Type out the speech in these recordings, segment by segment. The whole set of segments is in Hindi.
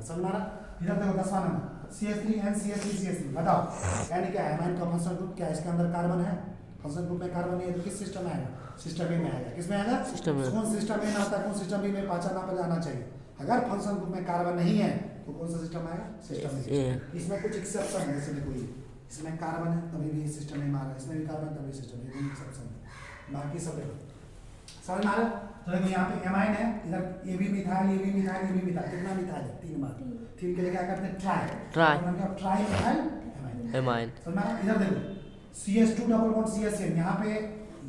है, समझ में आ रहा? इधर देखो 10वां नंबर CH3 NCH3CH3 बताओ यानी क्या है, एमाइन का फंक्शनल ग्रुप क्या है, इसके अंदर कार्बन है, फंक्शनल ग्रुप में कार्बन नहीं है तो किस सिस्टम में आएगा, सिस्टम ए में आएगा, किसमें आएगा, सिस्टम में। कौन सिस्टम ए में आता है, कौन सिस्टम बी में पहचानना पर जाना चाहिए, अगर फंक्शनल ग्रुप में कार्बन नहीं है तो कौन सा सिस्टम आएगा, सिस्टम ए। इसमें कुछ एक्सेप्शन है, जैसे देखो इसमें कार्बन है तभी भी सिस्टम में आ रहा है, इसमें भी कार्बन तभी सिस्टम में, एक्सेप्शन है, बाकी सब देखो समझ में आ रहा है? तो देखो यहाँ पे एमाइन है, इधर ये भी मिथाइल, ये भी मिथाइल, ये भी मिथाइल, कितना मिथाइल है, 3 बार, 3 के लिए क्या करते हैं, ट्राई ट्राई मिथाइल एमाइन। समझ में आ रहा है? इधर देखो CH2 डबल बॉन्ड CH यहाँ पे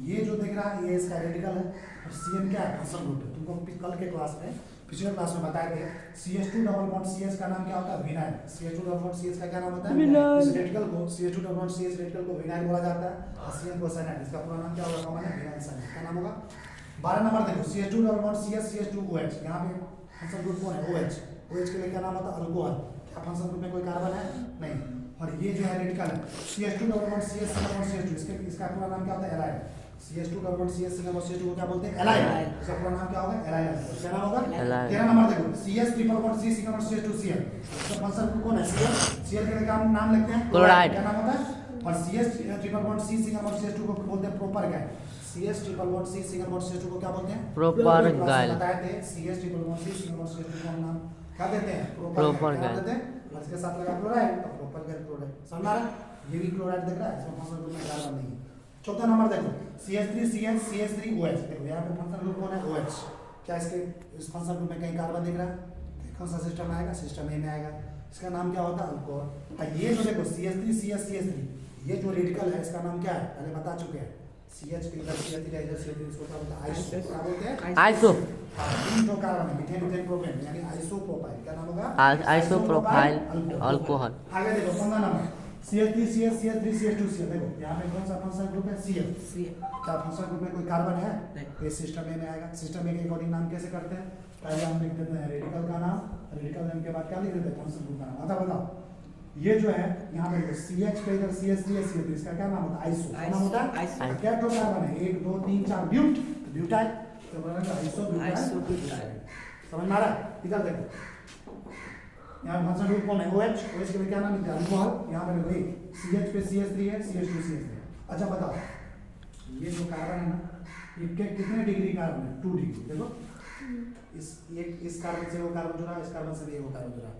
ये जो दिख रहा है ये इसका रेडिकल है और CN क्या है, फंक्शनल ग्रुप है, तुमको कल के क्लास में पिछले क्लास में बताए थे CH2 डबल बॉन्ड CH का नाम क्या होता है, vinyl, CH2 double bond CH का क्या नाम होता है, विनाइल। इस रेडिकल को CH2 double bond CH radical को विनाइल बोला जाता है और CN को साइनाइड, इसका पूरा नाम क्या होगा, कॉमन है विनाइल साइनाइड, क्या नाम होगा। 12 नंबर देखो CH2 डबल बॉन्ड CH2OH, यहाँ पे फंक्शनल ग्रुप कौन है, OH, OH के लिए क्या नाम होता है, अल्कोहल, क्या फंक्शनल ग्रुप में कोई कार्बन है, नहीं, और ये जो है रेडिकल है CH2 डबल बॉन्ड CH2 इसके इसका पूरा नाम क्या होता है, allied, CH2 double bond CH2 को क्या बोलते हैं, एलाइड, इसका पूरा नाम क्या होगा, एलाइड, क्या नाम होगा, 13 नंबर देखो CS ट्रिपल बॉन्ड CH2Cl, इसका फंक्शनल ग्रुप कौन है, Cl के लिए क्या नाम लिखते हैं, क्लोराइड, क्या नाम होता है, और CS ट्रिपल बॉन्ड CH2 को बोलते हैं proper gas, CS triple bond CH2 को क्या बोलते हैं, प्रोपर गैस, बताए थे CS ट्रिपल बॉन्ड CH2 का नाम क्या देते हैं, प्रोपर गैस देते हैं, इसके साथ लगा क्लोराइड तो प्रोपर गैस क्लोराइड, समझ आ रहा है, ये भी क्लोराइड दिख रहा है, इसमें फंक्शनल ग्रुप में कार्बन नहीं है। 14 नंबर देखो CH3CN CH3OH, देखो यहाँ पे फंक्शनल ग्रुप कौन है, OH, क्या इसके इस फंक्शनल ग्रुप में कहीं कार्बन दिख रहा है, कौन सा सिस्टम में आएगा, सिस्टम ए में आएगा, इसका नाम क्या होता है, अल्कोहल। ये जो देखो CH3 ये जो रेडिकल है इसका नाम क्या है, पहले बता चुके हैं, CH के इधर CH3 इधर CH3 इसको क्या बोलते हैं, आइसो, क्या बोलते हैं, आइसो, जो कार्बन है मीथेन मीथेन प्रोपेन यानी आइसोप्रोपाइल, क्या नाम होगा, आइसोप्रोपाइल अल्कोहल। आगे देखो 15 नंबर CH3CH2Cl, देखो यहाँ पे कौन सा फंक्शनल ग्रुप है, Cl, क्या फंक्शनल ग्रुप में कोई कार्बन है, तो ये सिस्टम ए में आएगा, सिस्टम ए के अकॉर्डिंग नाम कैसे करते हैं, पहले हम लिख देते हैं रेडिकल का नाम, रेडिकल नेम के बाद क्या लिख देते हैं, फंक्शनल ग्रुप का नाम। अच्छा बताओ ये जो है यहाँ पे देखो CH पे इधर CH3 इसका क्या नाम होता है, आइसो, क्या नाम होता है, क्या दो कार्बन है, 1 2 3 4 ब्यूट, ब्यूटाइल, तो बनेगा आइसोब्यूटाइल, समझ में आ रहा है? इधर देखो यहाँ फंक्शनल ग्रुप कौन है, OH, OH के लिए क्या नाम लिखते हैं, अल्कोहल, यहाँ पे देखो CH पे CH3 है, CH2CH3। अच्छा बताओ ये जो कार्बन है ना ये कितने डिग्री कार्बन है, 2 डिग्री, देखो इस कार्बन से वो कार्बन जुड़ा, इस कार्बन से भी वो कार्बन जुड़ा,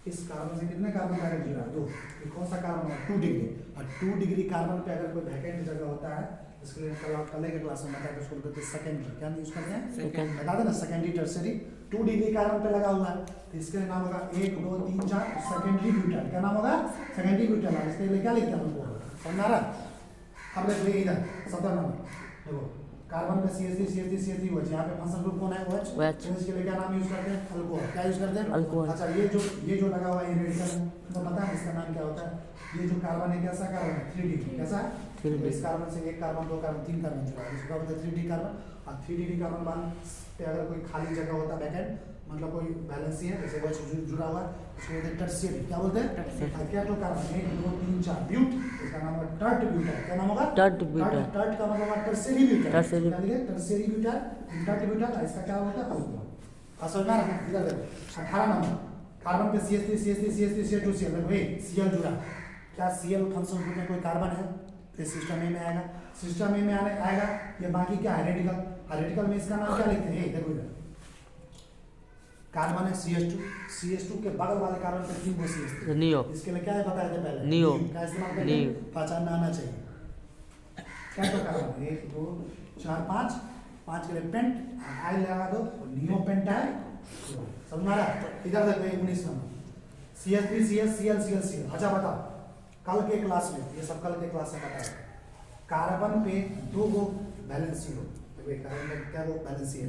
इस कार्बन से कितने कार्बन डायरेक्ट जुड़ा, 2, ये कौन सा कार्बन है, 2 डिग्री, और 2 डिग्री कार्बन पे अगर कोई वैकेंट जगह होता है, इसके लिए कल के क्लास में बताया उसको बोलते हैं सेकेंडरी, क्या यूज करते हैं, सेकेंड, बता देना सेकेंडरी टर्शियरी, 2 डिग्री कार्बन पे लगा हुआ है तो इसके लिए नाम होगा 1 2 3 4 सेकेंडरी ब्यूटाइल, क्या नाम होगा, सेकेंडरी ब्यूटाइल, इसके लिए क्या लिखते हैं अल्कोहल, समझ आ रहा। अब देखो इधर 17 नंबर देखो कार्बन पे CH3 OH, यहाँ पे फंक्शनल ग्रुप कौन है, OH, इसके लिए क्या नाम यूज करते हैं, अल्कोहल, क्या यूज करते हैं, अल्कोहल। अच्छा ये जो लगा हुआ है ये रेडिकल है, तो पता है इसका नाम क्या होता है, ये जो कार्बन है कैसा कार्बन है, 3 डिग्री, कैसा है, इस कार्बन से 1 कार्बन 2 कार्बन 3 कार्बन जुड़ा है, इसको बोलते हैं 3D कार्बन, और 3D कार्बन बॉन्ड पे अगर कोई खाली जगह होता है वैकेंट, मतलब कोई बैलेंसी है जैसे OH जुड़ा हुआ है उसको बोलते हैं टर्शियरी, क्या बोलते हैं, क्या तो कार्बन 1 2 3 4 ब्यूट, इसका नाम होगा टर्ट ब्यूटाइल, क्या नाम होगा, टर्ट ब्यूटाइल, टर्ट का मतलब tertiary butyl, tertiary butyl, tert butyl, इसका क्या होता है, अल्कोहल। समझ में आ रहा है? इधर देखो 18 नंबर कार्बन पे CH3 देखो ये Cl जुड़ा, क्या Cl फंक्शनल ग्रुप में कोई कार्बन है तो सिस्टम ए में आएगा, सिस्टम ए में आएगा, ये बाकी क्या है, रेडिकल, रेडिकल में इसका नाम क्या लिखते हैं, देखो इधर कार्बन है CH2 के बगल वाले कार्बन पे 3 गो CH3, नियो, इसके लिए क्या है बताया था पहले, नियो, क्या इस्तेमाल करते हैं, पहचानना आना चाहिए, क्या तो कार्बन 1 2 4 5 के लिए पेंट, आई लगा दो, नियो पेंटाइल, समझ में आ रहा है? इधर देखो 19 नंबर CH3CH अच्छा बताओ कल के क्लास में, ये सब कल के क्लास में बताया, कार्बन पे 2 गो बैलेंसी हो, कार्बन पे क्या वो बैलेंसी है,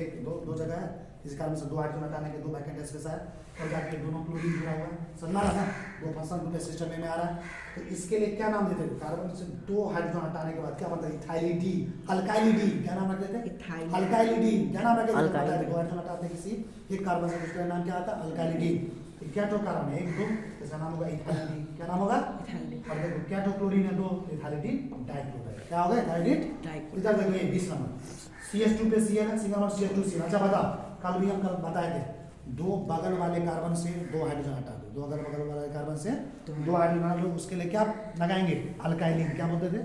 1 2 जगह है, इस कारण से 2 हाइड्रोजन हटाने के 2 वैकेंट स्पेस है और जाके दोनों क्लोरीन जुड़ा हुआ है, समझ रहा है, 2 फंक्शनल ग्रुप सिस्टम में आ रहा है, तो इसके लिए क्या नाम देते हैं, कार्बन से 2 हाइड्रोजन हटाने के बाद क्या बनता है, इथाइलिडीन, अल्काइलिडीन, क्या नाम रख देते हैं, अल्काइलिडीन, क्या नाम रख देते हैं, 2 हाइड्रोजन हटाते हैं किसी एक कार्बन से, उसका नाम क्या आता है, अल्काइलिडीन। क्या तो कार्बन है 1 2, इसका नाम होगा इथाइलिडीन, क्या नाम होगा, इथाइलिडीन, और देखो क्या तो क्लोरीन है 2, इथाइलिडीन डाइक्लोराइड, क्या होगा, इथाइलिडीन डाइक्लोराइड। इधर देखो ये 20 नंबर CH2 पे Cl है, सिंगल बॉन्ड CH2Cl, अच्छा बताओ कल भी हम बताए थे दो बगल वाले कार्बन से दो हाइड्रोजन हटा दो, दो अगल बगल वाले कार्बन से दो हाइड्रोजन हटा दो, उसके लिए क्या लगाएंगे? अल्काइलिन। क्या बोलते थे?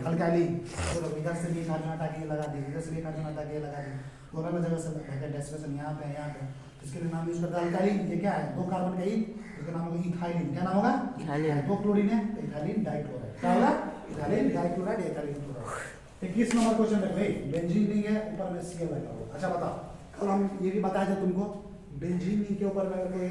अल्काइलिन। तो इधर से भी एक हाइड्रोजन हटा के लगा दी, इधर से भी एक हाइड्रोजन हटा के लगा दी, दो अलग जगह से वैकेंट डेस्टिनेशन यहाँ पे यहाँ पे, इसके लिए नाम यूज करते हैं अल्काइलिन। ये क्या है? दो कार्बन का एक, इसका नाम होगा इथाइलिन। क्या नाम होगा? दो क्लोरीन है तो इथाइलिन डाइक्लोराइड। क्या होगा? Ethylene dichloride, ethylene chloride. 21 number question देखो भाई, बेंजीन नहीं है, ऊपर में Cl लगा हुआ। अच्छा बताओ, कल हम ये भी बताया था तुमको, बेंजीन के ऊपर में अगर कोई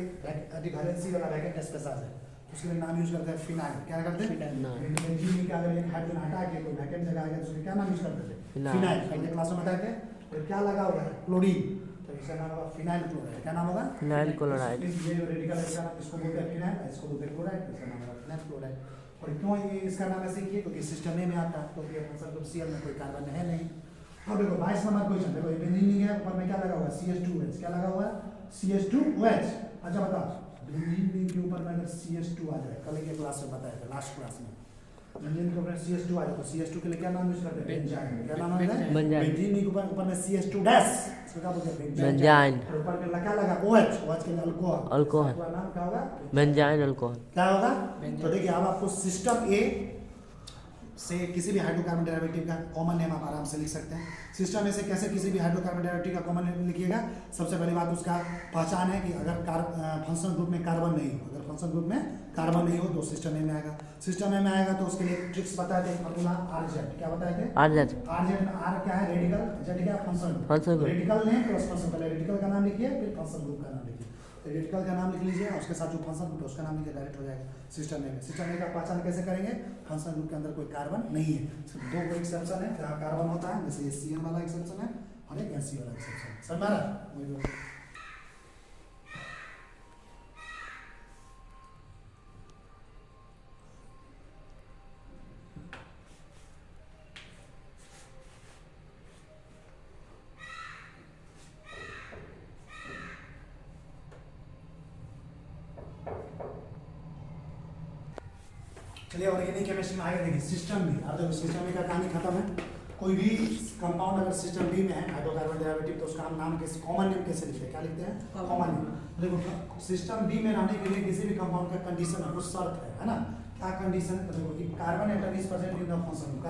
एडिवैलेंसी वाला वैकेंट स्पेस है तो उसके लिए नाम यूज करते हैं फिनाइल। क्या करते हैं? बेंजीन के अगर एक हाइड्रोजन हटा के कोई वैकेंट जगह आएगा तो उसके क्या नाम यूज करते थे? फिनाइल। कल के क्लास में बताए थे। तो क्या लगा हुआ है? क्लोरीन, तो इसका नाम होगा फिनाइल क्लोराइड। क्या नाम होगा? Phenyl chloride. ये रेडिकल है इसको बोलते हैं फिनाइल, इसको बोलते हैं क्लोराइड, इसका नाम होगा फिनाइल क्लोराइड। और क्यों ये इसका नाम ऐसे किए? क्योंकि सिस्टम में आता है, तो ये फंक्शन ग्रुप Cl में कोई कार्बन है नहीं। अब देखो 22 नंबर क्वेश्चन देखो, ये बेंजीन है, ऊपर में क्या लगा हुआ है? CH2OH। क्या लगा हुआ है? CH2OH। अच्छा बताओ, बेंजीन के ऊपर में अगर CH2 आ जाए, कल के क्लास में बताया था, लास्ट क्लास में, बेंजीन के ऊपर CH2 आ जाए तो CH2 के लिए क्या नाम यूज करते हैं? बेंजाइन। क्या नाम है? बेंजीन के ऊपर में CH2 डैश, इसको क्या बोलते हैं? बेंजाइन। और ऊपर में क्या लगा? OH, OH के लिए अल्कोहल। अल्कोहल। इसका नाम क्या होगा? Benzene alcohol. क्या होगा? तो देखिए अब आपको सिस्टम ए से किसी भी हाइड्रोकार्बन डेरिवेटिव का कॉमन नेम आप आराम से लिख सकते हैं। सिस्टम ए से कैसे किसी भी हाइड्रोकार्बन डेरिवेटिव का कॉमन नेम लिखिएगा? सबसे पहली बात उसका पहचान है कि अगर फंक्शन ग्रुप में कार्बन नहीं हो, अगर फंक्शन ग्रुप में कार्बन नहीं हो तो सिस्टम ए में आएगा। सिस्टम ए में आएगा तो उसके लिए ट्रिक्स बताए थे, फॉर्मूला RZ। क्या बताए थे? RZ। R क्या है? रेडिकल, Z क्या है? Function group. Radical name plus function, पहले रेडिकल का नाम लिखिए फिर फंक्शन ग्रुप का नाम लिखिए। रेडिकल का नाम लिख लीजिए, उसके साथ जो फंक्शन ग्रुप है उसका नाम लिखिए, डायरेक्ट हो जाएगा सिस्टम में। सिस्टम में का पहचान कैसे करेंगे? फंक्शन ग्रुप के अंदर कोई कार्बन नहीं है। सिर्फ दो एक्सेप्शन है जहाँ कार्बन होता है, जैसे ये Cn वाला एक्सेप्शन है और एक Nc वाला एक्सेप्शन है। समझ में आ रहा है? चलिए ऑर्गेनिक केमिस्ट्री में आगे देखिए सिस्टम बी। अब देखो सिस्टम बी का कहानी खत्म है। कोई भी कंपाउंड अगर सिस्टम बी में है हाइड्रोकार्बन डेरिवेटिव तो उसका हम नाम कैसे, कॉमन नेम कैसे लिखते हैं? क्या लिखते हैं? Common name. देखो सिस्टम बी में रहने के लिए किसी भी कंपाउंड का कंडीशन है, कुछ शर्त है ना? क्या कंडीशन है? तो देखो कि carbon atom is present in the function group.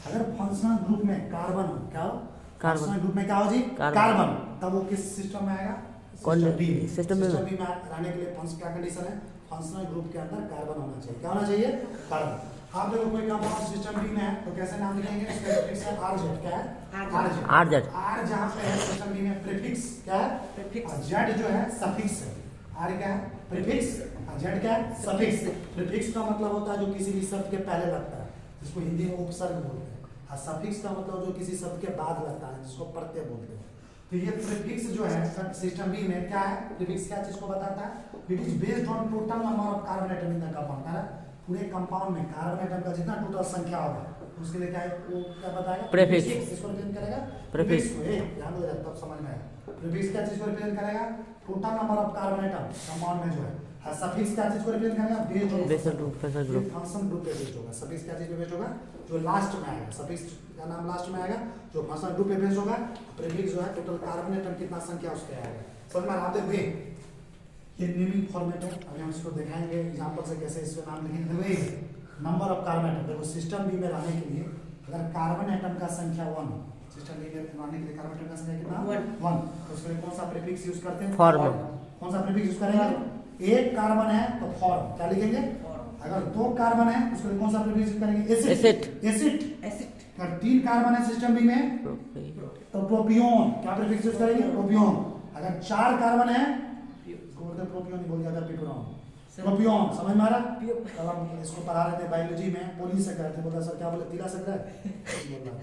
अगर फंक्शनल ग्रुप में कार्बन हो, क्या हो? फंक्शनल ग्रुप में क्या हो जी? कार्बन। तब वो किस सिस्टम में आएगा? सिस्टम बी में। सिस्टम बी में रहने के लिए क्या कंडीशन है? फंक्शनल ग्रुप के अंदर कार्बन होना चाहिए। क्या होना चाहिए? कार्बन। आप देखो कोई कंपाउंड सिस्टम बी में है तो कैसे नाम लिखेंगे? इसका प्रीफिक्स है RZ। क्या है? RZ। R जहाँ पे है सिस्टम बी में प्रीफिक्स क्या है? प्रीफिक्स। Z जो है सफिक्स है। R क्या है? प्रीफिक्स। Z क्या है? सफिक्स। प्रीफिक्स का मतलब होता है जो किसी भी शब्द के पहले लगता है, जिसको हिंदी में उपसर्ग बोलते हैं। और सफिक्स का मतलब जो किसी शब्द के बाद लगता है, जिसको प्रत्यय बोलते हैं। तो ये प्रीफिक्स जो है सिस्टम बी में क्या है? प्रीफिक्स क्या चीज को बताता है? It is based on total number of carbon atom in the compound. है पूरे कंपाउंड में कार्बन एटम का जितना टोटल संख्या होगा उसके लिए क्या है? वो क्या बताएगा? प्रीफिक्स। इसको रिप्रेजेंट करेगा प्रीफिक्स को। ध्यान दो तब समझ में आएगा। प्रीफिक्स क्या चीज को रिप्रेजेंट करेगा? Total number of carbon atom compound में जो है। और सफिक्स क्या चीज को रिप्रेजेंट करेगा? बेस्ड ऑन फंक्शन ग्रुप पे बेस्ड होगा। सफिक्स क्या चीज पे बेस्ड होगा? जो लास्ट में आएगा, सफिक्स का नाम लास्ट में आएगा, जो फंक्शन ग्रुप पे बेस्ड होगा। प्रीफिक्स जो है टोटल कार्बन एटम कितना संख्या उस पे आएगा। समझ में आते हुए ये नेमिंग फॉर्मेट है। अभी हम इसको दिखाएंगे एग्जांपल से कैसे इसका नाम लिखेंगे। नंबर ऑफ कार्बन एटम, देखो सिस्टम बी में रहने के लिए अगर कार्बन एटम का संख्या 1, सिस्टम बी में रहने के लिए कार्बन एटम का संख्या कितना? 1। तो उसके लिए कौन सा प्रीफिक्स यूज करते हैं? फॉर्म। कौन सा प्रीफिक्स यूज करेंगे? एक कार्बन है तो फॉर्म। क्या लिखेंगे? अगर 2 कार्बन है उसके लिए कौन सा प्रीफिक्स यूज करेंगे? एसिड। अगर 3 कार्बन है सिस्टम बी में तो प्रोपियोन। क्या प्रीफिक्स यूज करेंगे? प्रोपियोन। अगर 4 कार्बन है प्रोपियोन नहीं बोल जाता, प्रोपियोन। समझ में आ रहा? कल हम इसको पढ़ा रहे थे बायोलॉजी में, पुलिस से कहते बोला सर क्या बोले? तिला सकता है बोल रहा।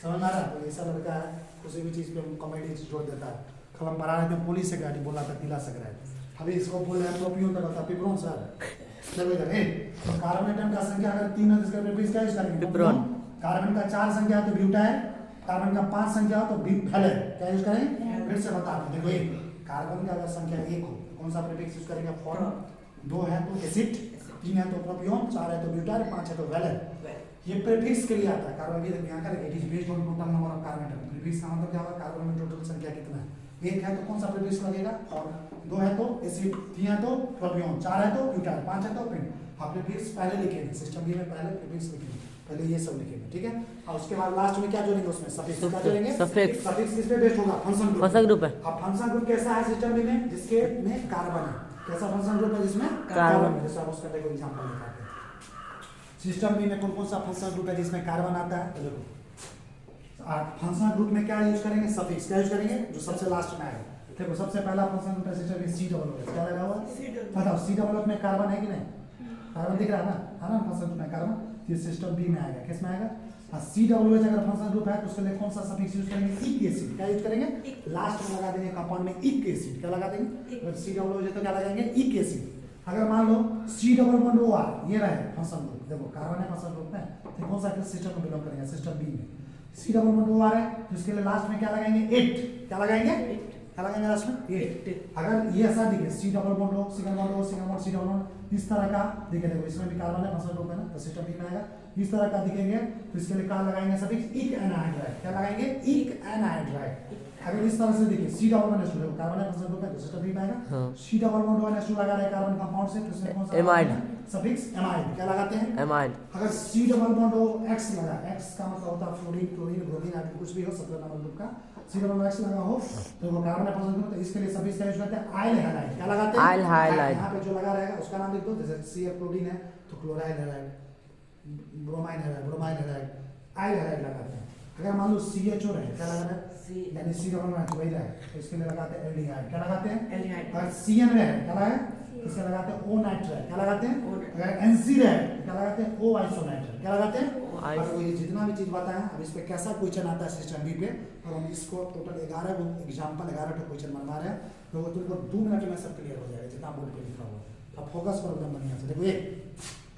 समझ में आ रहा? तो ऐसा लड़का है किसी भी चीज पे कॉमेडी जोड़ देता है। कल हम पढ़ा रहे थे पुलिस से कहती बोला था तिला सकता है, अभी इसको बोल रहे हैं प्रोपियोन का बता पिपरोन सर। चलो इधर तो कार्बन एटम का संख्या अगर 3 है तो इसका प्रीफिक्स क्या यूज करेंगे? पिपरोन। कार्बन का 4 संख्या है तो ब्यूटाइल। कार्बन का 5 संख्या हो तो ब्यूटाइल। क्या यूज करें? फिर से बता देखो ये कार्बन का अगर संख्या 1 हो कौन सा प्रीफिक्स यूज करेंगे? फॉर्म। 2 है तो एसिड, 3 है तो प्रोपियोन, 4 है तो ब्यूटाइल, 5 है तो वैलेन। ये प्रीफिक्स के लिए आता है। कार्बन की यहाँ का it is based on total number of carbon atom. Prefix का मतलब क्या होगा? कार्बन में टोटल संख्या कितना है एक है तो कौन सा प्रीफिक्स लगेगा और, दो है तो एसिड, तीन है तो प्रोपियोन, चार है तो ब्यूटाइल, पांच है तो पेंट। आप प्रीफिक्स पहले लिखेंगे, सिस्टम बी में पहले प्रीफिक्स लिखेंगे, पहले ये सब लिखेंगे, ठीक है। और उसके बाद लास्ट में क्या जोड़ेंगे उसमें, सफिक्स। क्या जोड़ेंगे, सफिक्स। सफिक्स किस पे बेस्ड होगा, फंक्शन ग्रुप। फंक्शन ग्रुप है। अब फंक्शन ग्रुप कैसा है सिस्टम बी में, जिसके में कार्बन है, कैसा फंक्शन ग्रुप है जिसमें कार्बन है। जैसे आप उसका देखो एग्जांपल दिखाते हैं। सिस्टम बी में कौन कौन सा फंक्शन ग्रुप है जिसमें कार्बन आता है, तो देखो फंक्शन ग्रुप में क्या यूज करेंगे, सफिक्स। क्या यूज करेंगे, जो सबसे लास्ट में आएगा। देखो सबसे पहला फंक्शन ग्रुप है सिस्टम में सी डबल ओ, क्या लगा हुआ, बताओ सी डबल में कार्बन है कि नहीं, कार्बन दिख रहा है ना फंक्शन ग्रुप में कार्बन, ये सिस्टम बी में आएगा, किस में आएगा, सी डबल अगर फंक्शन ग्रुप है तो उसके लिए कौन सा सफिक्स यूज करेंगे, इक एसिड। क्या यूज करेंगे, लास्ट में लगा देंगे कंपाउंड में इक एसिड। क्या लगा देंगे, अगर सी डबल तो क्या लगाएंगे, इक एसिड। अगर मान लो C double bond O R, ये रहे फंक्शन ग्रुप, देखो कार्बन है फंक्शन ग्रुप में, तो कौन सा सिस्टम में बिलोंग करेंगे, सिस्टम बी में। C double bond O R है तो इसके लिए लास्ट में क्या लगाएंगे, 8। क्या लगाएंगे, क्या लगाएंगे लास्ट में, 8। अगर ये ऐसा दिखे C double bond O, single bond O, single bond C double bond, इस तरह का दिखे, देखो इसमें भी कार्बन है फंक्शन ग्रुप है ना, तो सिस्टम बी में आएगा। इस तरह का दिखेंगे तो इसके लिए क्या लगाएंगे, सफिक्स इक एनहाइड्राइड। क्या लगाएंगे, इक एनहाइड्राइड। अगर इस तरह से देखिए C double bond S two, carbon है फंक्शन ग्रुप है तो सिस्टम बी में आएगा। C double bond O S two लगा रहे कार्बन कंपाउंड से, तो इसमें कौन सा एमाइड, सफिक्स एमाइड। क्या लगाते हैं, एमाइड। अगर C double bond O X लगा, एक्स का मतलब होता है फ्लोरीन, क्लोरीन, ब्रोमीन आदि कुछ भी हो, 17 नंबर ग्रुप का सी डबल एक्स लगा हो तो वो कार्बन है फंक्शन ग्रुप, तो इसके लिए सफिक्स का यूज करते हैं आइल हैलाइड। क्या लगाते हैं, आइल हैलाइड। यहां पे जो लगा रहेगा उसका नाम लिख दो, जैसे सी एफ प्रोटीन है तो chloryl halide, bromine halide, bromine halide, आइल हैलाइड लगाते हैं। अगर मान लो CHO रहे, क्या लगा रहे हैं, यानी सी डबल बॉन्ड वही रहे तो इसके लिए लगाते हैं एल्डिहाइड। क्या लगाते हैं, एल्डिहाइड। अगर CN रहे क्या लगाए, इसके लगाते हैं O नाइट्राइड। क्या लगाते हैं, अगर NC रहे क्या लगाते हैं, O आइसोनाइट्राइड। क्या लगाते हैं, और वो ये जितना भी चीज बताया अब इस पे कैसा क्वेश्चन आता है सिस्टम बी पे, और हम इसको टोटल 11 एग्जांपल 11 क्वेश्चन बनवा रहे हैं, तो वो तुमको 2 मिनट में सब क्लियर हो जाएगा जितना बोर्ड पे लिखा हुआ है। अब फोकस करो एकदम बढ़िया से। देखो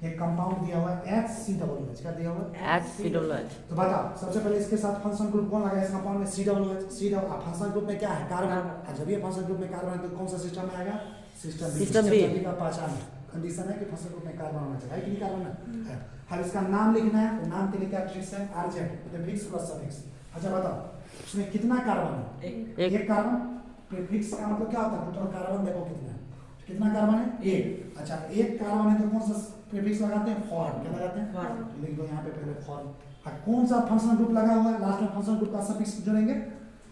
एक कंपाउंड दिया हुआ है HCOOH। क्या दिया हुआ है, HCOOH। तो बताओ सबसे पहले इसके साथ फंक्शन ग्रुप कौन लगा है इस कंपाउंड में, COOH। C double function group में क्या है, कार्बन। जब ये फंक्शन ग्रुप में कार्बन है तो कौन सा सिस्टम में आएगा, सिस्टम बी का पहचान कंडीशन है कि फंक्शन ग्रुप में कार्बन होना चाहिए, कि नहीं कार्बन है। अब इसका नाम लिखना है, तो नाम के लिए क्या ट्रिक्स है, आरजेड प्रीफिक्स प्लस सफिक्स। अच्छा बताओ उसमें कितना कार्बन है, एक कार्बन। प्रीफिक्स का मतलब क्या होता है, टोटल कार्बन देखो कितना है, कितना कार्बन है, एक। अच्छा एक कार्बन है तो कौन सा प्रीफिक्स लगाते हैं, फॉर। क्या लगाते हैं, फॉर। लिख दो यहाँ पे पहले फॉर। कौन सा फंक्शनल ग्रुप लगा हुआ है, लास्ट में फंक्शनल ग्रुप का सफिक्स जोड़ेंगे,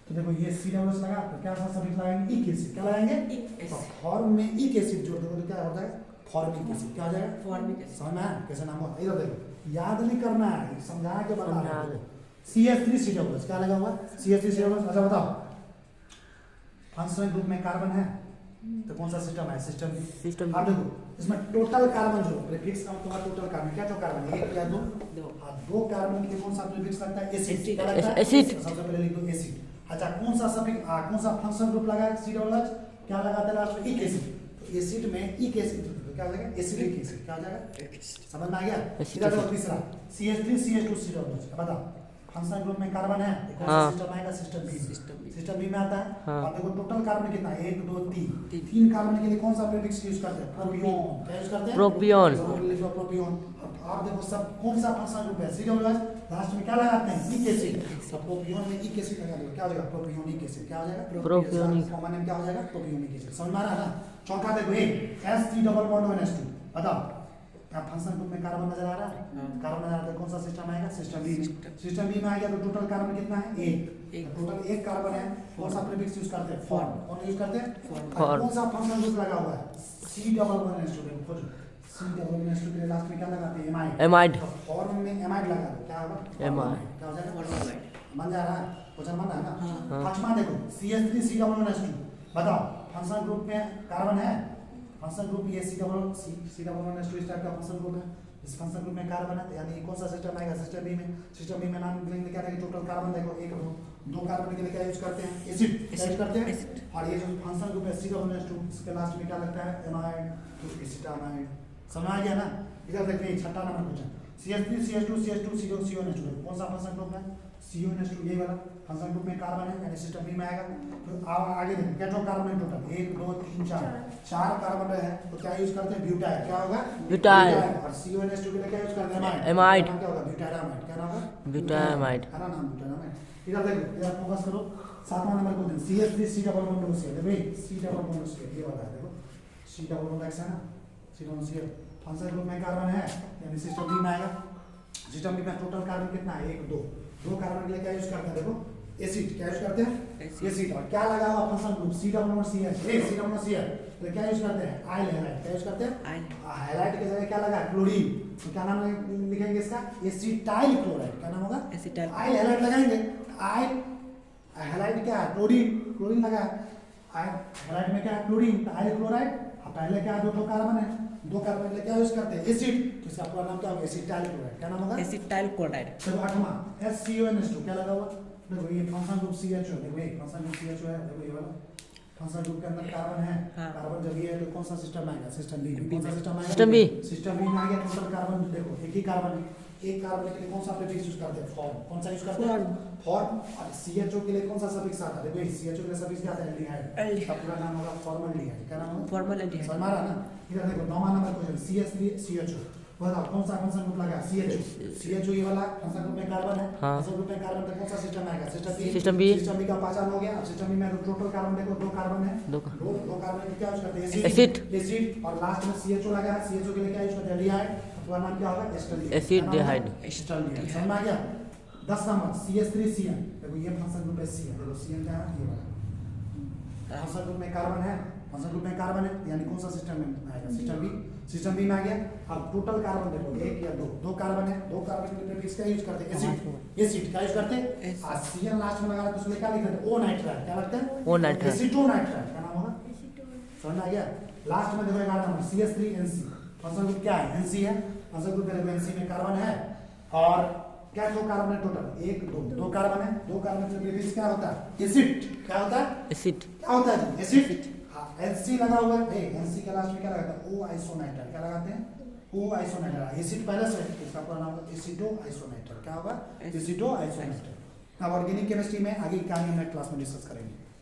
तो देखो ये COOH लगा तो क्या सा सफिक्स लगाएंगे, इक एसिड। क्या लगाएंगे, तो फॉर्म में इक एसिड जोड़ दो तो क्या हो जाएगा, फॉर्मिक एसिड। क्या हो जाएगा, फॉर्मिक एसिड। समझ में आया कैसे नाम हुआ, इधर देखो याद नहीं करना है, समझा के बता रहा हूं। CH3COOH क्या लगा हुआ, CH3COOH। अच्छा बताओ फंक्शनल ग्रुप में कार्बन है तो कौन सा सिस्टम है, सिस्टम। अब देखो इसमें टोटल कार्बन जो प्रीफिक्स का मतलब टोटल कार्बन, क्या जो कार्बन है, एक या दो, दो कार्बन के लिए कौन सा प्रीफिक्स लगता है, एसिड। क्या लगता है, एसिड। सबसे पहले लिख दो एसिड। अच्छा कौन सा सफिक्स, कौन सा फंक्शन ग्रुप लगा है, COOH। क्या लगाता है लास्ट में, इक एसिड। तो एसिड में इक एसिड क्या हो जाएगा, एसिडिक एसिड। क्या हो जाएगा, समझ में आ गया। इधर देखो तीसरा CH3CH2COOH। बताओ फंक्शन ग्रुप में कार्बन है, कौन सा सिस्टम आएगा, सिस्टम बी में आता है। और देखो टोटल कार्बन कितना है, 1 2 3 तीन कार्बन के लिए कौन सा प्रीफिक्स यूज करते हैं, प्रोपियोन। क्या यूज करते हैं, प्रोपियोन। प्रोपियोन। आप देखो सब कौन सा फंक्शन ग्रुप है, COOH। लास्ट में क्या लगाते हैं, इक एसिड। तो प्रोपियोन में इक एसिड लगा दो, क्या हो जाएगा, प्रोपियोनिक एसिड। क्या हो जाएगा, प्रोपियोनिक। कॉमन नेम क्या हो जाएगा, प्रोपियोनिक एसिड। समझ में आ रहा है ना। चौथा देखो H3 बताओ फंक्शन ग्रुप में कार्बन नजर आ रहा है, कार्बन नजर आ रहा है, कौन सा सिस्टम आएगा, सिस्टम बी में। सिस्टम बी में आएगा तो टोटल कार्बन कितना है, एक। टोटल एक कार्बन है, कौन सा प्रीफिक्स यूज करते हैं, फॉर। कौन यूज करते हैं, फॉर। कौन सा फंक्शन ग्रुप लगा हुआ है, COOH। खोजो COOH के लिए लास्ट में क्या लगाते हैं, एमाइड। फॉर्म में एमाइड लगा दो, क्या होगा, एमाइड। क्या हो जाएगा, फॉर्माइड। बन जा रहा है, क्वेश्चन बन रहा है ना। पांचवा देखो CH3COOH। बताओ फंक्शन ग्रुप में कार्बन है, फंक्शन ग्रुप ये COOH इस टाइप का फंक्शन ग्रुप है। इस फंक्शन ग्रुप में कार्बन है यानी कौन सा सिस्टम आएगा, सिस्टम बी में। सिस्टम बी में नाम लेंगे क्या रहेगा, टोटल कार्बन देखो 1 2 कार्बन के लिए क्या यूज करते हैं, एसिड। यूज करते हैं। और ये जो फंक्शन ग्रुप है COOH इसके लास्ट में क्या लगता है, एमाइड, तो एसिटामाइड। समझ आ गया ना। इधर देखिए छठा नंबर क्वेश्चन CH3CH2CH2COOH कौन सा फंक्शन ग्रुप है, COOH ये वाला फंक्शन ग्रुप में कार्बन है यानी सिस्टम बी में आएगा। तो आगे देखो क्या जो कार्बन है टोटल 1 2 3 4 कार्बन है तो क्या यूज करते हैं, ब्यूटाइल। क्या होगा, ब्यूटाइल। और COOH के लिए क्या यूज करते हैं, एमाइड। क्या होगा, ब्यूटाइरामाइड। क्या नाम है, ब्यूटारामाइड। है ना नाम, ब्यूटारामाइड। इधर देखो, इधर फोकस करो 7वां number question CH3 C double bond OCl देखो ये C डबल बॉन्ड OCl ये वाला है देखो C डबल बॉन्ड X है ना C double OCl functional group में कार्बन है यानी सिस्टम बी में आएगा सिस्टम बी में टोटल कार्बन कितना है 1 2 दो कार्बन के लिए क्या यूज करते हैं देखो एसिड क्या यूज करते हैं एसिड और क्या लगा हुआ functional group C double bond CH C double bond CH तो क्या यूज करते हैं आयल हैलाइड क्या यूज करते हैं हैलाइड की जगह क्या लगा क्लोरीन तो क्या नाम लिखेंगे इसका एसिटाइल क्लोराइड क्या नाम होगा एसिटाइल आयल हैलाइड लगाएंगे आयल हैलाइड क्या है क्लोरीन क्लोरीन लगा आयल हैलाइड में क्या है क्लोरीन तो आयल क्लोराइड पहले क्या है दो कार्बन है दो कार्बन के लिए क्या यूज करते हैं एसिड तो इसका पूरा नाम क्या होगा एसिटाइल क्लोराइड क्या नाम होगा एसिटाइल क्लोराइड चलो 8वां SCONH2 क्या लगा हुआ देखो ये फंक्शनल ग्रुप CHO देखो ये फंक्शनल ग्रुप CHO है देखो ये वाला फंक्शनल ग्रुप के अंदर कार्बन है हाँ। कार्बन जब ये है तो कौन सा सिस्टम आएगा सिस्टम बी कौन सा सिस्टम आएगा सिस्टम बी सिस्टम बी में आ गया टोटल कार्बन देखो एक ही कार्बन है एक कार्बन के लिए कौन सा प्रीफिक्स यूज करते हैं फॉर्म कौन सा यूज करते हैं फॉर्म और CHO के लिए कौन सा सफिक्स आता है देखो ये CHO के लिए सफिक्स क्या आता है एल्डिहाइड इसका पूरा नाम होगा फॉर्मल्डिहाइड क्या नाम होगा फॉर्मल्डिहाइड समझ आ रहा है ना इधर देखो 9वां नंबर क्वेश्चन CH3 CHO बताओ कौन सा फंक्शन ग्रुप लगा CHO ये वाला फंक्शन ग्रुप में कार्बन है हाँ। फंक्शन ग्रुप में कार्बन तो कौन सा सिस्टम आएगा सिस्टम बी सिस्टम बी का पहचान हो गया अब सिस्टम बी में टोटल कार्बन देखो दो कार्बन है दो दो कार्बन के क्या यूज करते हैं एसिड और लास्ट में CHO लगा है CHO के लिए क्या यूज करते हैं एल्डिहाइड पूरा नाम क्या होगा एसिडाइड एसिडाइड समझ में आ गया 10 नंबर CH3CN देखो ये फंक्शन ग्रुप है CN देखो CN क्या है ये वाला फंक्शन ग्रुप में कार्बन है फंक्शन ग्रुप में कार्बन है यानी कौन सा सिस्टम में आएगा सिस्टम बी में आ गया अब टोटल कार्बन देखो एक या दो कार्बन है दो कार्बन के लिए प्रीफिक्स क्या यूज करते हैं एसिड क्या यूज करते हैं और CN लास्ट में लगा तो उसमें क्या लिखते हैं O नाइट्राइल क्या लगता है O नाइट्राइल एसिटोनाइट्राइल क्या नाम होगा समझ आ गया लास्ट में देखो 11 नंबर CH3NC फंक्शन ग्रुप क्या है NC है फंक्शन ग्रुप में NC में कार्बन है और क्या दो कार्बन है टोटल एक दो कार्बन है दो कार्बन के प्रीफिक्स क्या होता है एसिड क्या होता है एसिड क्या होता है एसिड NC लगा हुआ है NC के लास्ट में क्या लगाते हैं O आइसोनाइट्राइल क्या लगाते हैं O आइसोनाइट्राइल एसिड पहले से इसका पूरा नाम है एसिडो आइसोनाइट्राइल क्या होगा एसिडो आइसोनाइट्राइल अब ऑर्गेनिक केमिस्ट्री में आगे क्या हम नेक्स्ट क्लास में डिस्कस करेंगे